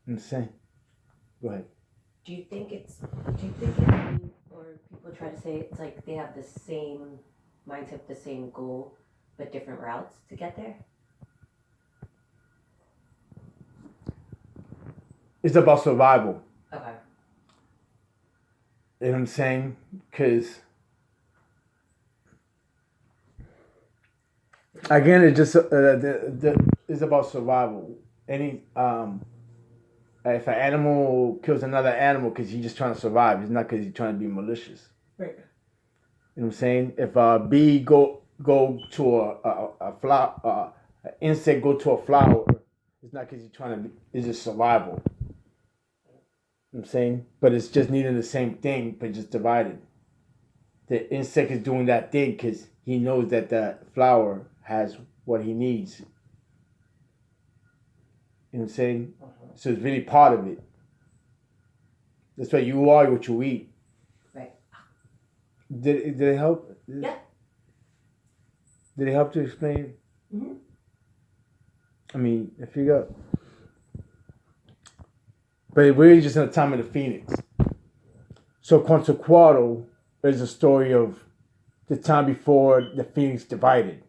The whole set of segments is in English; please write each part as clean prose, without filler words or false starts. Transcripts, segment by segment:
Insane. Go ahead. Do you think it's or people try to say it's like they have the same mindset, the same goal, but different routes to get there? It's about survival. Okay. You know what I'm saying? Because again, it's just it's about survival. Any if an animal kills another animal because he's just trying to survive, it's not because he's trying to be malicious. Right. You know what I'm saying? If a bee go to a flower, an insect go to a flower, it's not because he's trying to. It's just survival. You know what I'm saying, but it's just needing the same thing, but just divided. The insect is doing that thing because he knows that the flower has what he needs. You know what I'm saying? So it's really part of it. That's why you are what you eat. Right. Did it help? Yeah. Did it help to explain? Mm-hmm. I mean, if you got, but we're just in the time of the phoenix. So Quetzalcoatl is a story of the time before the phoenix divided.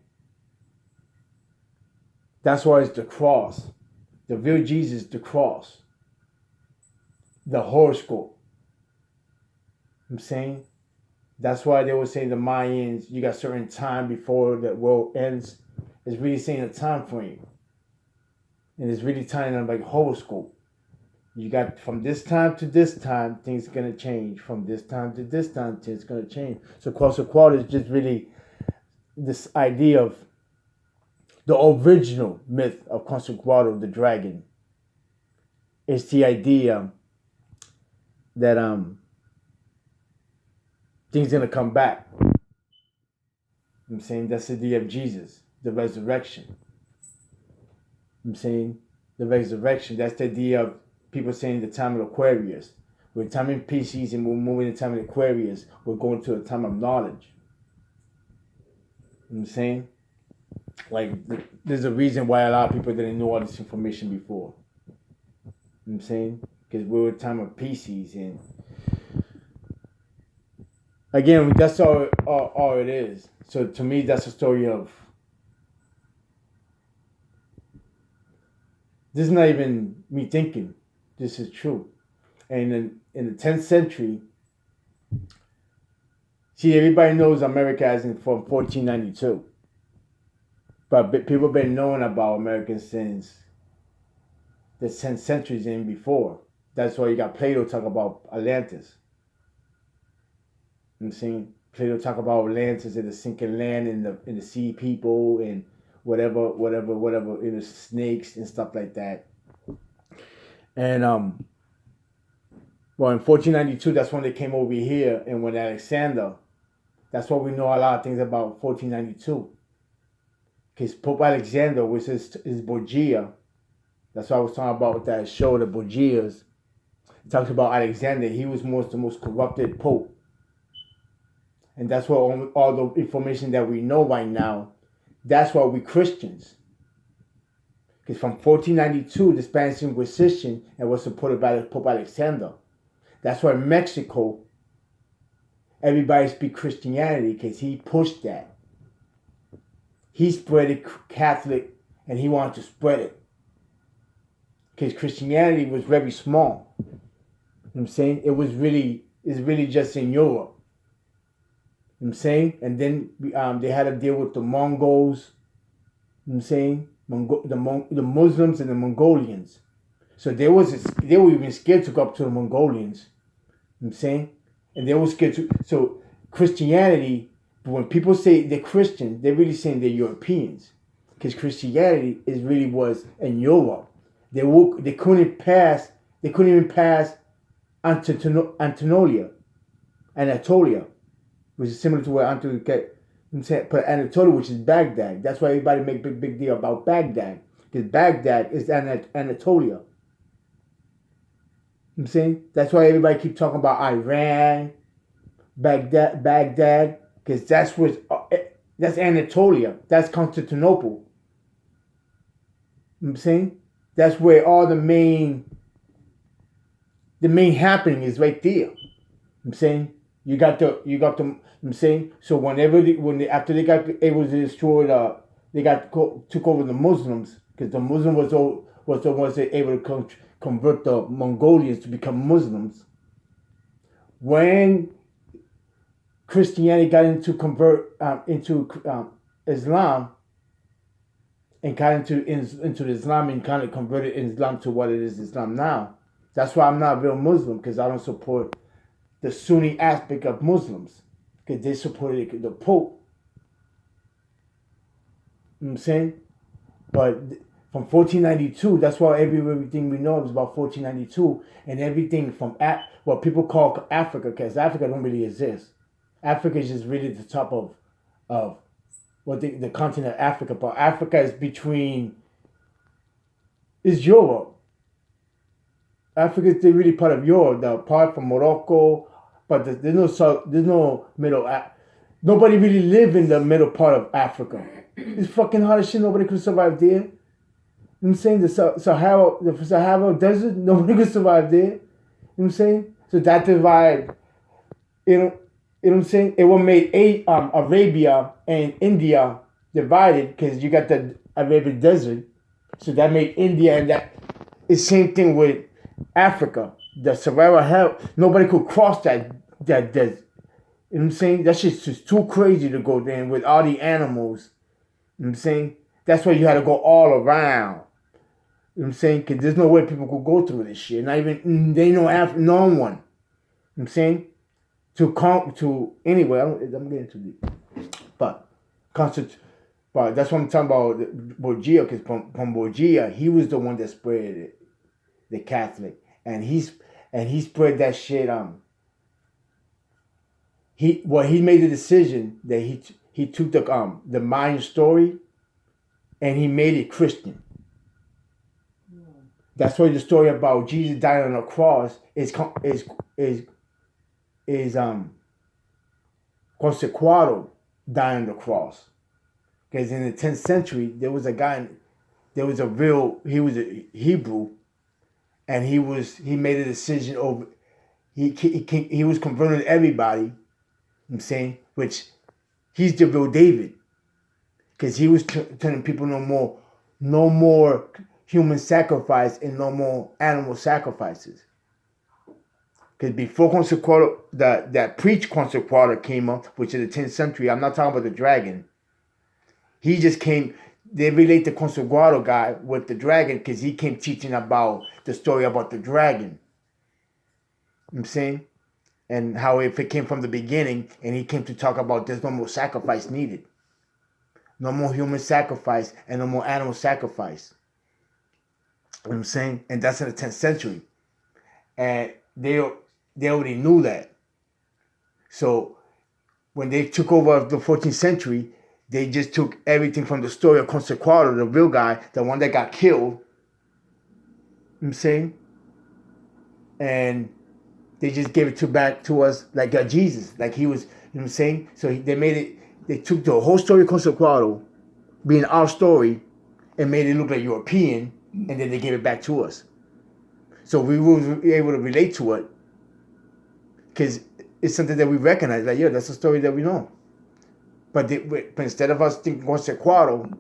That's why it's the cross. The real Jesus, the cross. The horoscope. I'm saying? That's why they were saying the Mayans, you got certain time before the world ends. It's really saying a time frame. And it's really tying them like horoscope. You got from this time to this time, things are gonna change. From this time to this time, things are gonna change. So Quetzalcoatl is just really this idea of the original myth of Quetzalcoatl, the dragon. It's the idea that things gonna come back. I'm saying that's the idea of Jesus, the resurrection. I'm saying the resurrection. That's the idea of people saying the time of Aquarius. We're time in Pisces and we're moving to time in Aquarius. We're going to a time of knowledge. You know what I'm saying? Like, there's a reason why a lot of people didn't know all this information before. You know what I'm saying? Because we were a time of Pisces. And again, that's all it is. So to me, that's a story of. This is not even me thinking. This is true. And in the 10th century, see, everybody knows America as in from 1492. But people have been knowing about America since the 10th centuries and before. That's why you got Plato talk about Atlantis. You know what I'm saying? Plato talk about Atlantis and the sinking land and the sea people and whatever, snakes and stuff like that. And well, in 1492, that's when they came over here, and when Alexander, that's why we know a lot of things about 1492. Because Pope Alexander was his Borgia. That's what I was talking about with that show, the Borgias. It talks about Alexander. He was the most corrupted pope. And that's what all the information that we know right now, that's why we Christians. Because from 1492, the Spanish Inquisition, and was supported by Pope Alexander. That's why Mexico, everybody speak Christianity because he pushed that. He spread it Catholic, and he wanted to spread it. Because Christianity was very small. You know what I'm saying? It's really just in Europe. You know what I'm saying? And then they had to deal with the Mongols. You know what I'm saying? The Muslims and the Mongolians. So they were even scared to go up to the Mongolians. You know what I'm saying? And they were scared to. So Christianity, when people say they're Christian, they're really saying they're Europeans. Because Christianity was in Europe. They couldn't even pass Anatolia, which is similar to where but Anatolia, which is Baghdad. That's why everybody make big deal about Baghdad, because Baghdad is Anatolia. I'm saying that's why everybody keep talking about Iran, Baghdad, because that's Anatolia. That's Constantinople. I'm saying that's where all the main the main happening is right there. I'm saying you got the. I'm saying so. After they got able to destroy took over the Muslims because the Muslim was the ones that able to convert the Mongolians to become Muslims. When Christianity got into Islam and got into Islam and kind of converted Islam to what it is Islam now. That's why I'm not a real Muslim because I don't support the Sunni aspect of Muslims because they supported the Pope. You know what I'm saying? But from 1492, that's why everything we know is about 1492 and everything from what people call Africa because Africa don't really exist. Africa is just really the top of what the continent of Africa, but Africa is is Europe. Africa is really part of Europe, the part from Morocco, but there's no middle. Nobody really live in the middle part of Africa. It's fucking hard as shit. Nobody could survive there. You know what I'm saying? The Sahara Desert, nobody could survive there. You know what I'm saying? So that divide, you know what I'm saying? It will make Arabia and India divided because you got the Arabian Desert. So that made India and that. It's same thing with Africa. The Sahara, nobody could cross that desert. You know what I'm saying? That shit's just too crazy to go there with all the animals. You know what I'm saying? That's why you had to go all around. You know what I'm saying? Because there's no way people could go through this shit. Not even, they know no one. You know what I'm saying? Anyway, I'm getting too deep. But that's what I'm talking about, Borgia, because from Borgia, he was the one that spread it, the Catholic. And he spread that shit. He made the decision that he took the Mayan story and he made it Christian. That's why the story about Jesus dying on the cross is Quetzalcoatl dying on the cross. Because in the 10th century, there was a guy, he was a Hebrew, and he made a decision over, he was converting everybody, you know what I'm saying, which he's the real David. Because he was telling people no more human sacrifice and no more animal sacrifices. Because before Quetzalcoatl, that preach Quetzalcoatl came up, which is the 10th century, I'm not talking about the dragon. He just came, they relate the Quetzalcoatl guy with the dragon because he came teaching about the story about the dragon. You know what I'm saying? And how if it came from the beginning and he came to talk about there's no more sacrifice needed. No more human sacrifice and no more animal sacrifice. You know what I'm saying? And that's in the 10th century. And they already knew that. So when they took over the 14th century, they just took everything from the story of Quetzalcoatl, the real guy, the one that got killed. You know what I'm saying? And they just gave it back to us like Jesus. Like he was, you know what I'm saying? So they took the whole story of Quetzalcoatl, being our story, and made it look like European, and then they gave it back to us. So we were able to relate to it because it's something that we recognize. Like, yeah, that's a story that we know. But instead of us thinking Quetzalcoatl,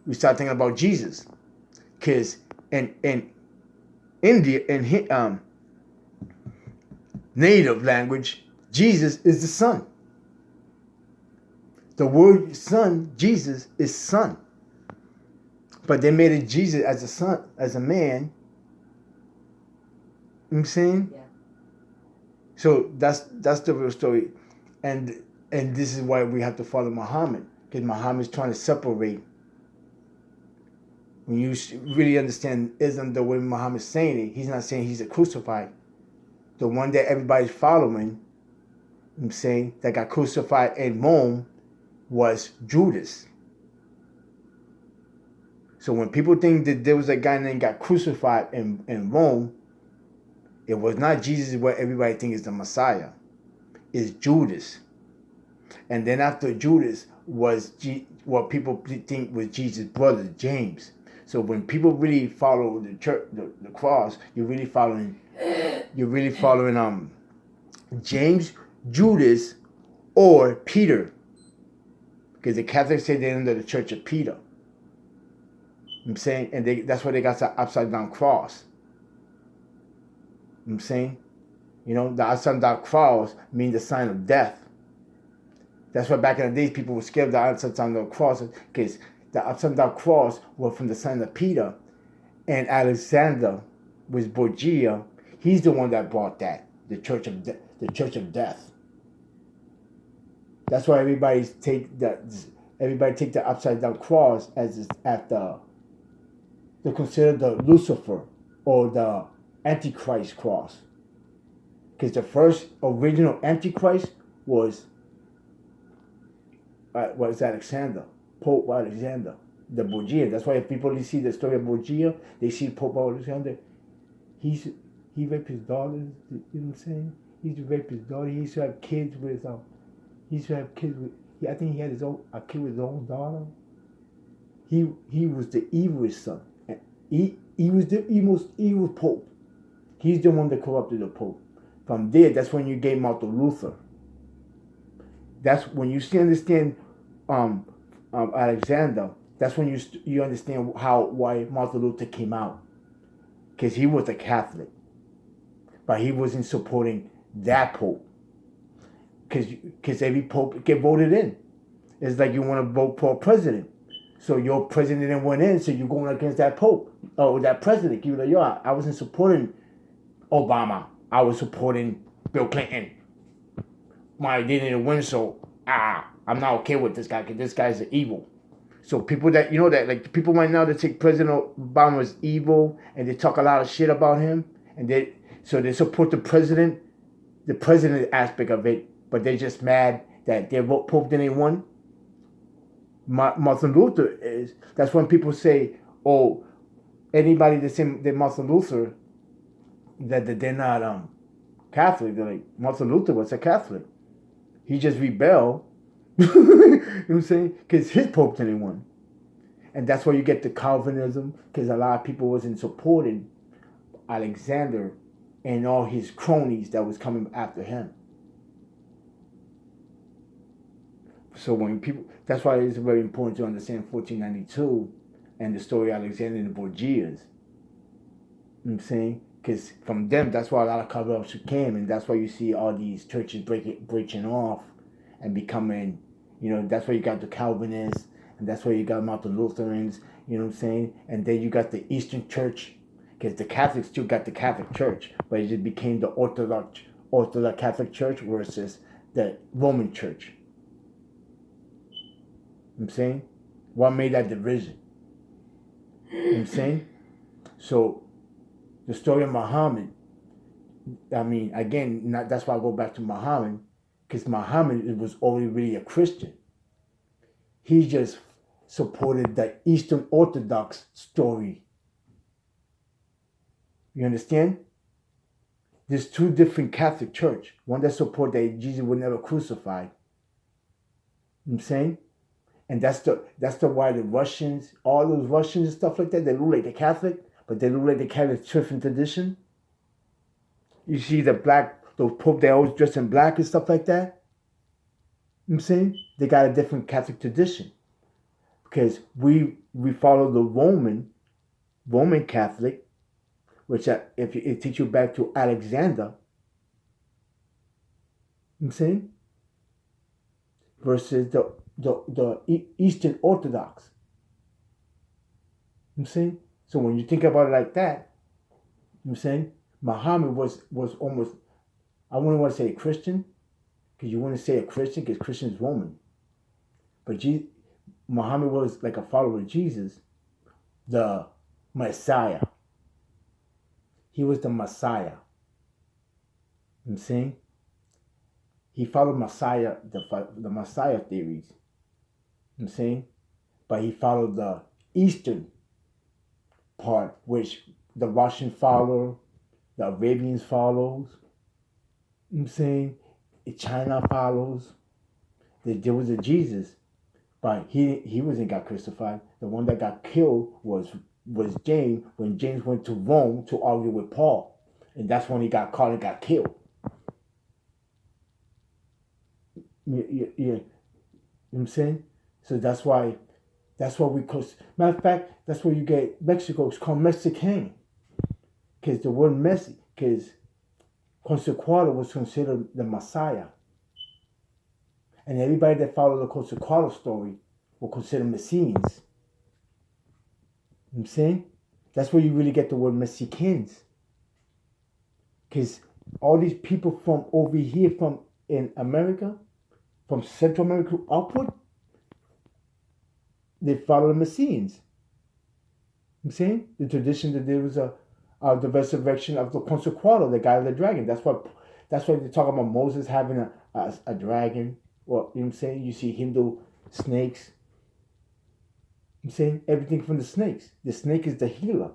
we start thinking about Jesus. Because in India, in native language, Jesus is the son. The word son, Jesus, is son. But they made it Jesus as a son, as a man. You know what I'm saying? Yeah. So that's the real story. And this is why we have to follow Muhammad. Because Muhammad is trying to separate. When you really understand Islam the way Muhammad's saying it, he's not saying he's a crucified. The one that everybody's following, I'm saying, that got crucified in Rome was Judas. So when people think that there was a guy that got crucified in Rome, it was not Jesus what everybody thinks is the Messiah. It's Judas. And then after Judas was what people think was Jesus' brother, James. So when people really follow the church, the cross, you're really following you're really following James, Judas, or Peter, because the Catholics say they're under the Church of Peter. I'm saying, and that's why they got the upside down cross. I'm saying, the upside down cross means the sign of death. That's why back in the days people were scared of the upside down cross, because the upside down cross was from the sign of Peter, and Alexander was Borgia. He's the one that brought that, the Church of Death. That's why everybody take the upside down cross as they consider the Lucifer or the Antichrist cross, because the first original Antichrist was Alexander, Pope Alexander, the Borgia. That's why if people see the story of Borgia, they see Pope Alexander. He raped his daughters. You know what I'm saying? He used to rape his daughter. He used to have kids with. I think he had a kid with his own daughter. He was the evilest son. He was the most evil Pope. He's the one that corrupted the Pope. From there, that's when you gave Martin Luther. That's when you understand Alexander. That's when you understand why Martin Luther came out, because he was a Catholic, but he wasn't supporting that Pope. Because every Pope get voted in. It's like you want to vote for a president. So your president went in, so you're going against that Pope or that president. You're like, I wasn't supporting Obama. I was supporting Bill Clinton. My didn't win, so I'm not okay with this guy, because this guy's evil. So people that like people right now that take President Obama as evil, and they talk a lot of shit about him, and they support the president aspect of it, but they're just mad that their Pope didn't win. Martin Luther is. That's when people say, anybody that say that Martin Luther, that they're not Catholic. They're like, Martin Luther was a Catholic. He just rebelled. You know what I'm saying? Because his Pope didn't win. And that's why you get the Calvinism, because a lot of people wasn't supporting Alexander and all his cronies that was coming after him. So that's why it's very important to understand 1492 and the story of Alexander and the Borgias. You know what I'm saying? Because from them, that's why a lot of cover-ups came, and that's why you see all these churches breaking off and becoming, that's why you got the Calvinists, and that's why you got Martin Lutherans, you know what I'm saying? And then you got the Eastern Church, because the Catholics still got the Catholic Church, but it just became the Orthodox Catholic Church versus the Roman Church. You know what I'm saying? What made that division? You know what I'm saying? So, the story of Muhammad, that's why I go back to Muhammad, because Muhammad was already really a Christian. He just supported the Eastern Orthodox story. You understand? There's two different Catholic church. One that support that Jesus was never crucified. You know what I'm saying? And that's the why the Russians, all those Russians and stuff like that, they look like the Catholic, but they look like they carry the different tradition. You see those Pope, they always dress in black and stuff like that. You know what I'm saying? They got a different Catholic tradition. Because we follow the Roman Catholic, which if it takes you back to Alexander, you know what I'm saying? Versus the Eastern Orthodox. You know what I'm saying? So when you think about it like that, you know what I'm saying? Muhammad was almost, I wouldn't want to say a Christian, because you want to say a Christian, because Christian is Roman. But Muhammad was like a follower of Jesus, the Messiah. He was the Messiah. You know what I'm saying? He followed Messiah, the Messiah theories. You know what I'm saying? But he followed the Eastern part, which the Russian follow, the Arabians follows. You know what I'm saying? China follows. There was a Jesus, but he wasn't got crucified. The one that got killed was James, when James went to Rome to argue with Paul. And that's when he got caught and got killed. You know what I'm saying? So that's why we call. Matter of fact, that's where you get Mexico. It's called Mexican, because the word Messi, because Quetzalcoatl was considered the Messiah, and everybody that followed the Quetzalcoatl story were considered Messians. You know what I'm saying? That's where you really get the word Mexicans, because all these people from over here, from in America, from Central America upward, they follow the Messians. I'm saying the tradition that there was the resurrection of the Quetzalcoatl, the guy with the dragon. That's why they talk about Moses having a dragon. Or you know what I'm saying? You see Hindu snakes. I'm saying everything from the snakes. The snake is the healer.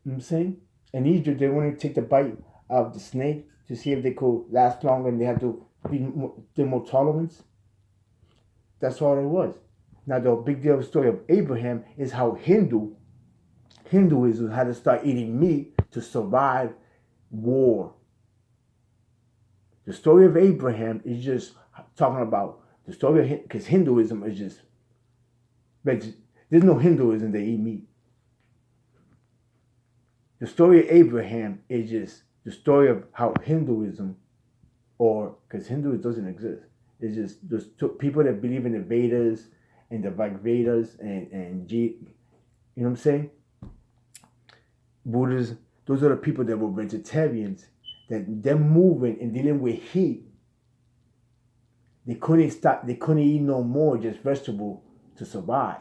You know what I'm saying? In Egypt, they want to take the bite of the snake to see if they could last longer, and they have to be more tolerance. That's all it was. Now the big deal of the story of Abraham is how Hinduism had to start eating meat to survive war. The story of Abraham is just talking about the story of because Hinduism is just there's no Hinduism that eat meat. The story of Abraham is just the story of how Hinduism, or because Hinduism doesn't exist. It's just those people that believe in the Vedas and the Vedas and you know what I'm saying? Buddhists, those are the people that were vegetarians, that them moving and dealing with heat. They couldn't eat no more just vegetable to survive.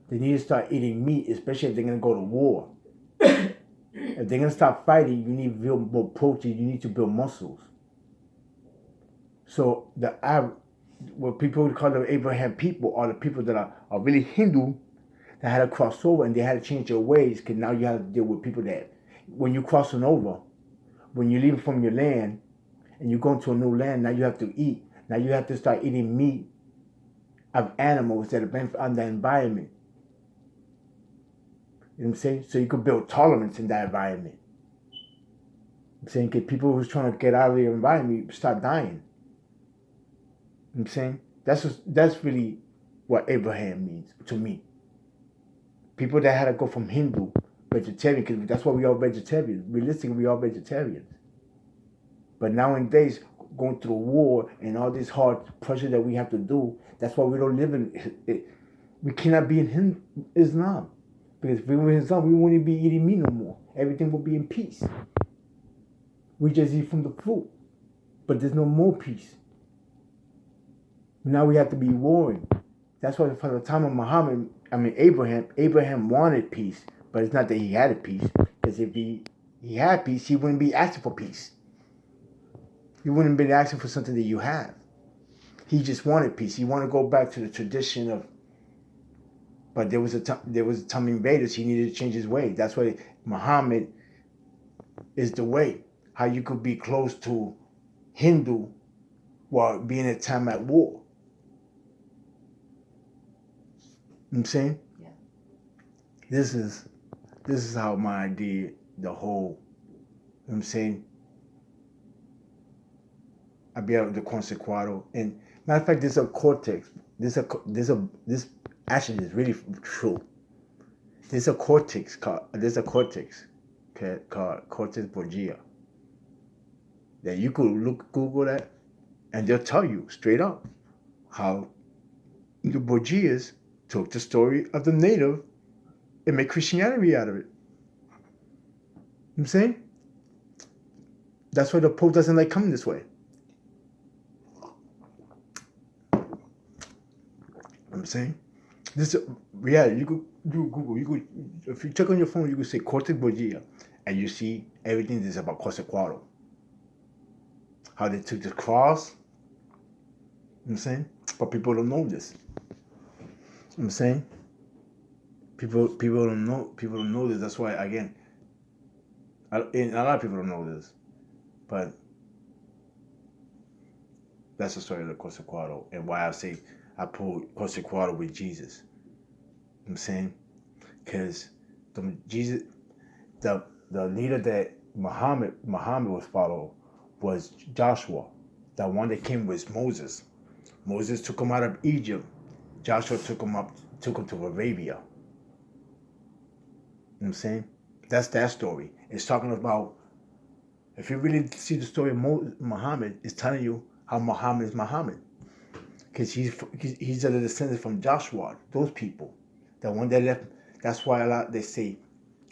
They need to start eating meat, especially if they're gonna go to war. If they're gonna start fighting, you need to build more protein, you need to build muscles. So what people would call the Abraham people are the people that are really Hindu, that had to cross over, and they had to change their ways, because now you have to deal with people that, when you're crossing over, when you're leaving from your land and you're going to a new land, now you have to eat. Now you have to start eating meat of animals that have been on the environment. You know what I'm saying? So you could build tolerance in that environment. I'm saying, because people who's trying to get out of the environment start dying. You know what I'm saying? That's really what Abraham means to me. People that had to go from Hindu, vegetarian, because that's why we are vegetarians. Realistically, we are vegetarians. But nowadays, going through war and all this hard pressure that we have to do, that's why we don't live in it. We cannot be in Islam. Because if we were in Islam, we wouldn't be eating meat no more. Everything would be in peace. We just eat from the fruit. But there's no more peace. Now we have to be warring. That's why for the time of Abraham wanted peace. But it's not that he had a peace. Because if he had peace, he wouldn't be asking for peace. He wouldn't have been asking for something that you have. He just wanted peace. He wanted to go back to the tradition of. But there was a time invaders. He needed to change his way. That's why Muhammad is the way. How you could be close to Hindu while being at time at war. You know what I'm saying? Yeah. This is how my idea, the whole, you know what I'm saying? I'll be able to Quetzalcoatl. And matter of fact, there's a cortex. This actually is really true. There's a cortex called Cortex Borgia. That you could Google that, and they'll tell you straight up how the Borgias took the story of the native and made Christianity out of it. You know what I'm saying? That's why the Pope doesn't like coming this way. You know what I'm saying? You could do Google. You could, if you check on your phone, you could say Cortex Borgia, and you see everything that's about Quetzalcoatl. How they took the cross. You know what I'm saying? But people don't know this. You know what I'm saying? People don't know this. That's why, again, a lot of people don't know this. But that's the story of the Quetzalcoatl, and why I put Quetzalcoatl with Jesus. You know what I'm saying? Because Jesus, the leader that Muhammad was followed was Joshua. The one that came was Moses. Moses took him out of Egypt. Joshua took him to Arabia. You know what I'm saying? That's that story. It's talking about, if you really see the story of Muhammad, it's telling you how Muhammad is Muhammad. Because he's a descendant from Joshua, those people. The one that left, that's why a lot they say,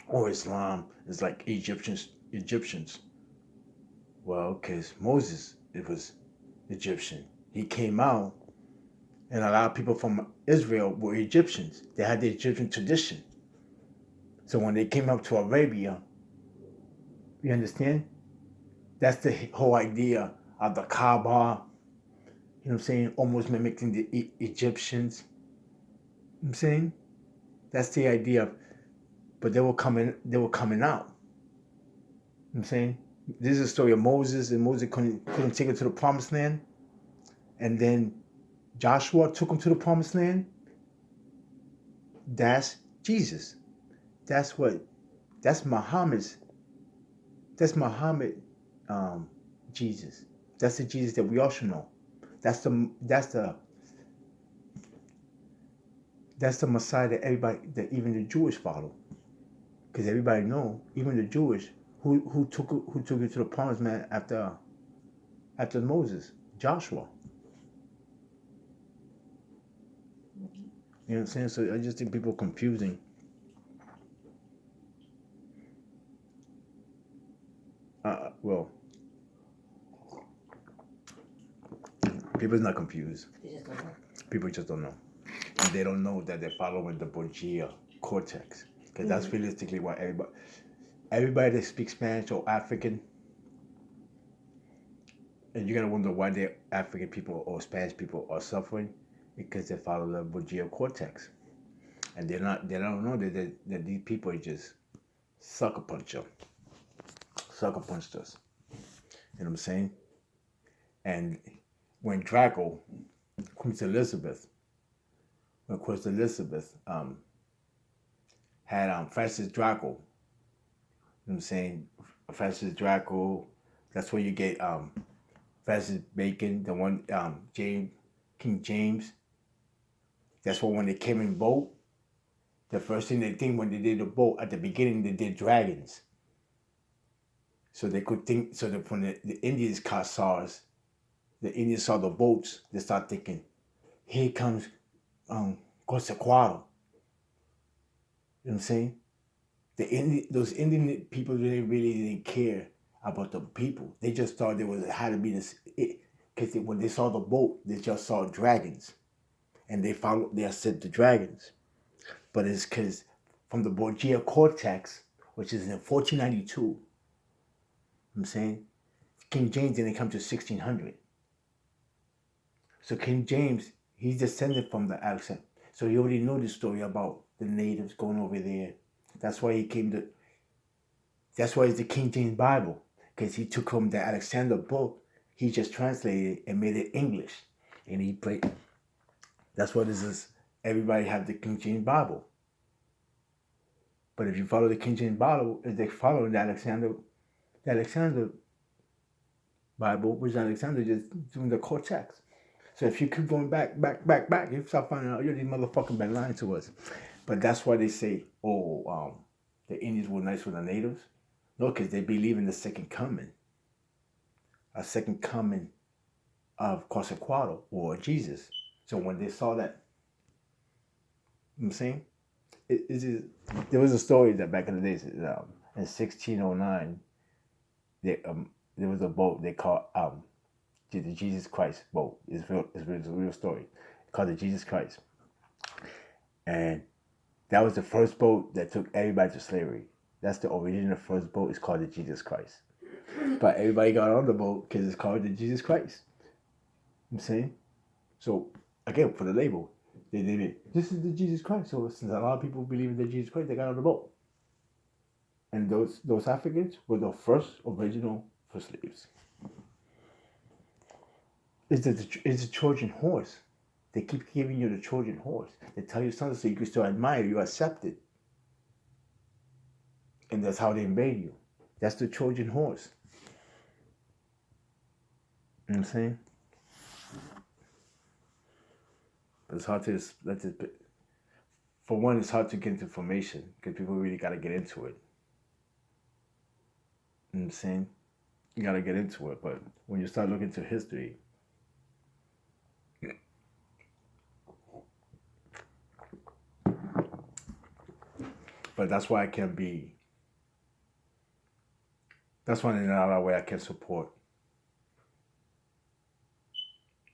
oh, Islam is like Egyptians. Well, because Moses, it was Egyptian. He came out, and a lot of people from Israel were Egyptians. They had the Egyptian tradition. So when they came up to Arabia, you understand? That's the whole idea of the Kaaba, you know what I'm saying? Almost mimicking the Egyptians. You know what I'm saying? That's the idea. But they were coming out. You know what I'm saying? This is a story of Moses, and Moses couldn't take it to the promised land. And then Joshua took him to the promised land. That's Jesus. That's Muhammad, Jesus. That's the Jesus that we all should know. That's the Messiah that everybody, that even the Jewish follow. Because everybody know, even the Jewish, who took it to the promised land after Moses? Joshua. You know what I'm saying? So I just think people are confusing. Well, people's not confused. They just don't know. People just don't know. And they don't know that they're following the Borgia cortex. Because that's realistically what everybody that speaks Spanish or African, and you're gonna wonder why the African people or Spanish people are suffering, because they follow the Borgia cortex. And they don't know that these people are just sucker punched us. You know what I'm saying? And when Queen Elizabeth had Francis Draco, you know what I'm saying? Francis Draco, that's where you get Francis Bacon, the one King James. That's why when they came in boat, the first thing they think when they did the boat at the beginning, they did dragons. So they could think, so that when the Indians saw the boats, they start thinking, here comes Quetzalcoatl. You know what I'm saying? Those Indian people really didn't care about the people. They just thought had to be this, because when they saw the boat, they just saw dragons. And they accept the dragons. But it's because from the Borgia cortex, which is in 1492, you know what I'm saying? King James didn't come to 1600. So King James, he's descended from the accent. So he already knew the story about the natives going over there. That's why that's why it's the King James Bible. Because he took from the Alexander book, he just translated it and made it English. And he played. That's what this is. Everybody have the King James Bible. But if you follow the King James Bible, if they follow the Alexander Bible, which Alexander just doing the cortex. So if you keep going back, you start finding out, these motherfuckers been lying to us. But that's why they say, the Indians were nice with the natives. No, because they believe in the second coming. A second coming of Quetzalcoatl or Jesus. So when they saw that, you know what I'm saying? There was a story that back in the days, in 1609, there was a boat they called the Jesus Christ boat. It's a real story. It's called the Jesus Christ. And that was the first boat that took everybody to slavery. That's the original first boat. It's called the Jesus Christ. But everybody got on the boat because it's called the Jesus Christ. You know what I'm saying? So, again, for the label, they did it. This is the Jesus Christ. So since a lot of people believe in the Jesus Christ, they got on the boat. And those Africans were the first original slaves. It's the Trojan horse. They keep giving you the Trojan horse. They tell you something so you can still admire, you accept it. and that's how they invade you. That's the Trojan horse. You know what I'm saying? But it's hard to for one, it's hard to get into information because people really got to get into it. You know what I'm saying? You got to get into it. But when you start looking into history, but that's why I can be, that's one another way I can support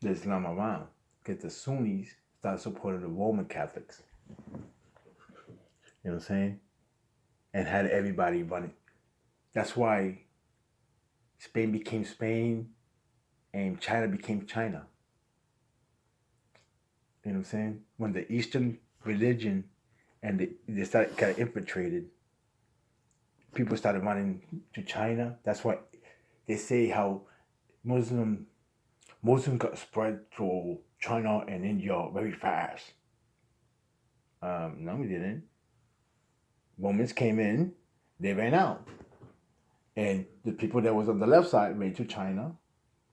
the Islam around. Because the Sunnis start supporting the Roman Catholics. You know what I'm saying? And had everybody running. That's why Spain became Spain and China became China. You know what I'm saying? When the Eastern religion and they started kind of infiltrated, people started running to China. That's why they say how Muslim got spread to China and India very fast. No, we didn't. Romans came in, they ran out. And the people that was on the left side went to China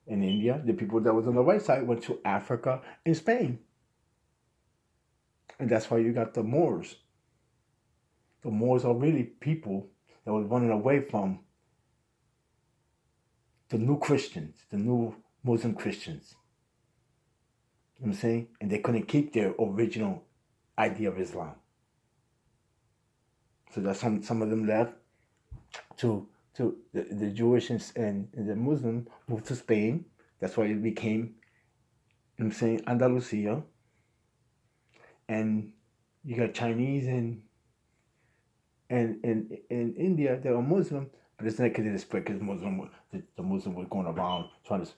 and India. The people that was on the right side went to Africa and Spain. And that's why you got the Moors. The Moors are really people that was running away from the new Christians, the new Muslim Christians. You know what I'm saying? And they couldn't keep their original idea of Islam. So that some of them left to the Jewish and the Muslim moved to Spain. That's why it became, you know what I'm saying, Andalusia. And you got Chinese and India that are Muslim, but it's not because they spread because the Muslim was going around trying to.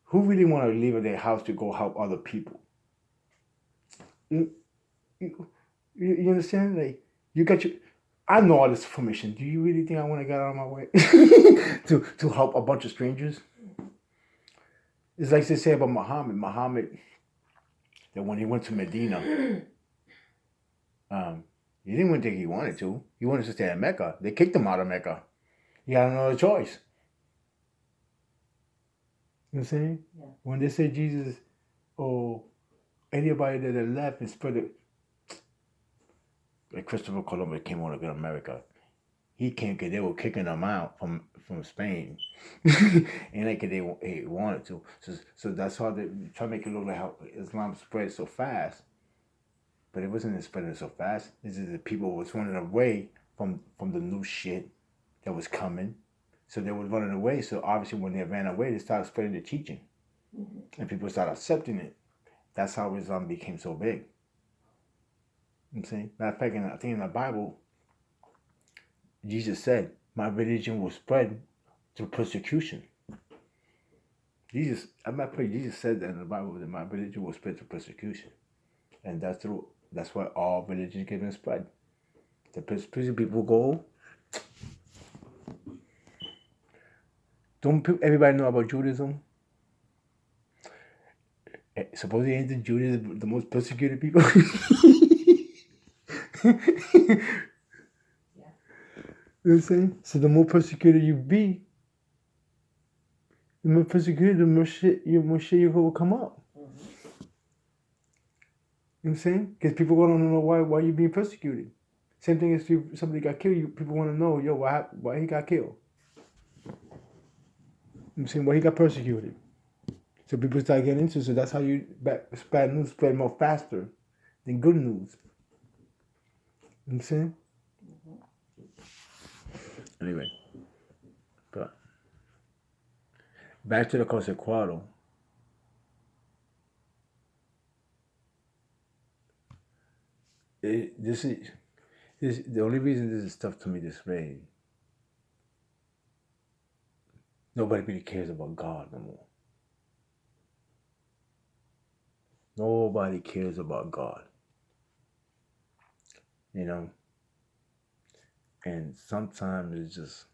Who really want to leave their house to go help other people? You understand? Like you got your. I know all this information. Do you really think I want to get out of my way to help a bunch of strangers? It's like they say about Muhammad. Muhammad, that when he went to Medina, he didn't want to think he wanted to. He wanted to stay in Mecca. They kicked him out of Mecca. He had another choice. You know what I'm saying? Yeah. When they say Jesus, or anybody that left and spread it, like Christopher Columbus came on to get America. He came because they were kicking him out from Spain. And like they wanted to. So that's how they try to make it look like how Islam spread so fast. But it wasn't spreading so fast. This is the people was running away from the new shit that was coming. So they were running away. So obviously when they ran away, they started spreading the teaching. Mm-hmm. And people started accepting it. That's how Islam became so big. You know what I'm saying? Matter of fact, I think in the Bible, Jesus said, my religion will spread through persecution. Jesus said that in the Bible, that my religion will spread through persecution. And that's why all religions get been spread. The persecution people go. Don't everybody know about Judaism? Supposedly ain't the Jews the most persecuted people? Yeah. You know what I'm saying? So the more persecuted you be, the more persecuted, the more shit you will come up. Mm-hmm. You know what I'm saying? Because people want to know why you being persecuted. Same thing as if somebody got killed, people want to know, yo, why he got killed. You know what I'm saying? Why he got persecuted. So people start getting into it. So that's how bad news spread more faster than good news. You know what I'm saying? Mm-hmm. Anyway. But back to the Quetzalcoatl. This is the only reason this is tough to me this way. Nobody really cares about God no more. Nobody cares about God. You know? And sometimes it's just